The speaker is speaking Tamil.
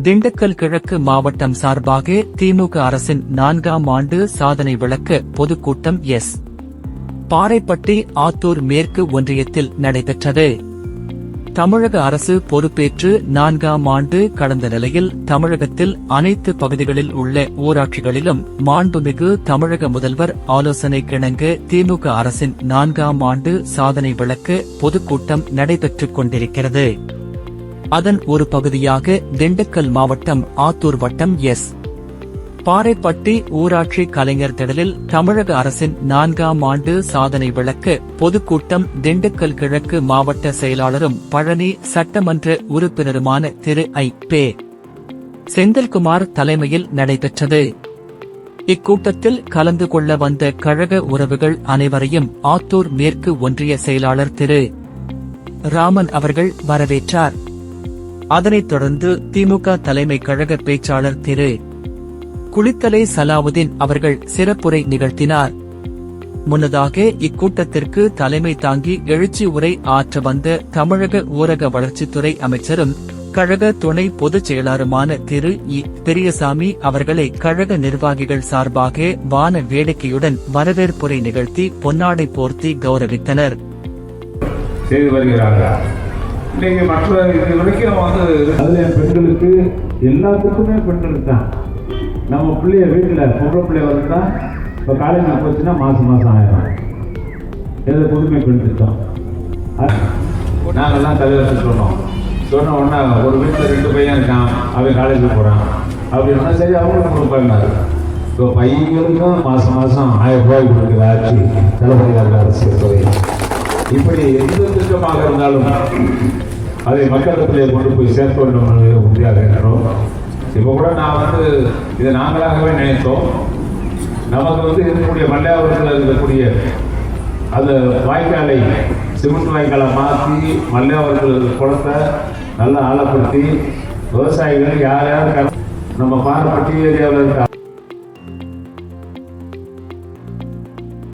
திண்டுக்கல் கிழக்கு மாவட்டம் சார்பாக திமுக அரசின் 4ஆம் ஆண்டு சாதனை விளக்க பொதுக்கூட்டம் பாறைப்பட்டி ஆத்தூர் மேற்கு ஒன்றியத்தில் நடைபெற்றது. தமிழக அரசு பொறுப்பேற்று 4ஆம் ஆண்டு கடந்த நிலையில் தமிழகத்தில் அனைத்து பகுதிகளில் உள்ள ஊராட்சிகளிலும் மாண்புமிகு தமிழக முதல்வர் ஆலோசனைக்கிணங்க திமுக அரசின் 4ஆம் ஆண்டு சாதனை விளக்க பொதுக்கூட்டம் நடைபெற்றுக் கொண்டிருக்கிறது. அதன் ஒரு பகுதியாக திண்டுக்கல் மாவட்டம் ஆத்தூர் வட்டம் பாறைப்பட்டி ஊராட்சி கலைஞர் திடலில் தமிழக அரசின் 4ஆம் ஆண்டு சாதனை விளக்க பொதுக்கூட்டம் திண்டுக்கல் கிழக்கு மாவட்ட செயலாளரும் பழனி சட்டமன்ற உறுப்பினருமான திரு பே. செந்தில்குமார் தலைமையில் நடைபெற்றது. இக்கூட்டத்தில் கலந்து கொள்ள வந்த கழக உறவுகள் அனைவரையும் ஆத்தூர் மேற்கு ஒன்றிய செயலாளர் திரு ராமன் அவர்கள் வரவேற்றார். அதனைத் தொடர்ந்து திமுக தலைமை கழக பேச்சாளர் திரு குளித்தலை சலாவுதீன் அவர்கள் சிறப்புரை நிகழ்த்தினார். முன்னதாக இக்கூட்டத்திற்கு தலைமை தாங்கி எழுச்சி உரை ஆற்ற வந்த தமிழக ஊரக வளர்ச்சித்துறை அமைச்சரும் கழக துணை பொதுச் செயலாளருமான திரு பெரியசாமி அவர்களை கழக நிர்வாகிகள் சார்பாக வான வேடிக்கையுடன் வரவேற்புரை நிகழ்த்தி பொன்னாடை போர்த்தி கௌரவித்தனர். இன்னைக்கு மற்ற இது வரைக்கும் அதுல பெண்களுக்கு எல்லாத்துக்குமே பெண்களுக்கு தான் நம்ம பிள்ளைய வீட்டில் பொம்பளை பிள்ளைய வந்துட்டா இப்போ காலேஜ் போச்சுன்னா மாதம் 1000 எது புதுமை பெண் திட்டம் நாங்கள்லாம் தலைவர் சொன்ன உடனே ஒரு வீட்டில் 2 பையன் இருக்கான், அவன் காலேஜுக்கு போகிறான் அப்படின்னா சரி அவங்களுக்கு கொடுப்பாங்க. இப்போ பையங்களுக்கும் மாதம் 1000 ரூபாய் கொடுக்குற ஆட்சி தலைவர்கள் அரசு தொகை. இப்படி எந்த திட்டமாக இருந்தாலும் அதை மக்களிடத்திலே கொண்டு போய் சேர்க்க வேண்டும் என்பது உறுதியாக இருக்கிறோம். இப்போ கூட நான் இதை நாங்களாகவே நினைத்தோம். நமக்கு இருக்கக்கூடிய மல்லையாவரத்தில் இருக்கக்கூடிய அந்த வாய்க்காலை சிமெண்ட் வாய்க்காலை மாற்றி மல்லையாவரத்தில் குளத்தை நல்லா ஆழப்படுத்தி விவசாயிகள் யார் யார் நம்ம பாறைப்பட்டி ஏரியாவில் இருக்க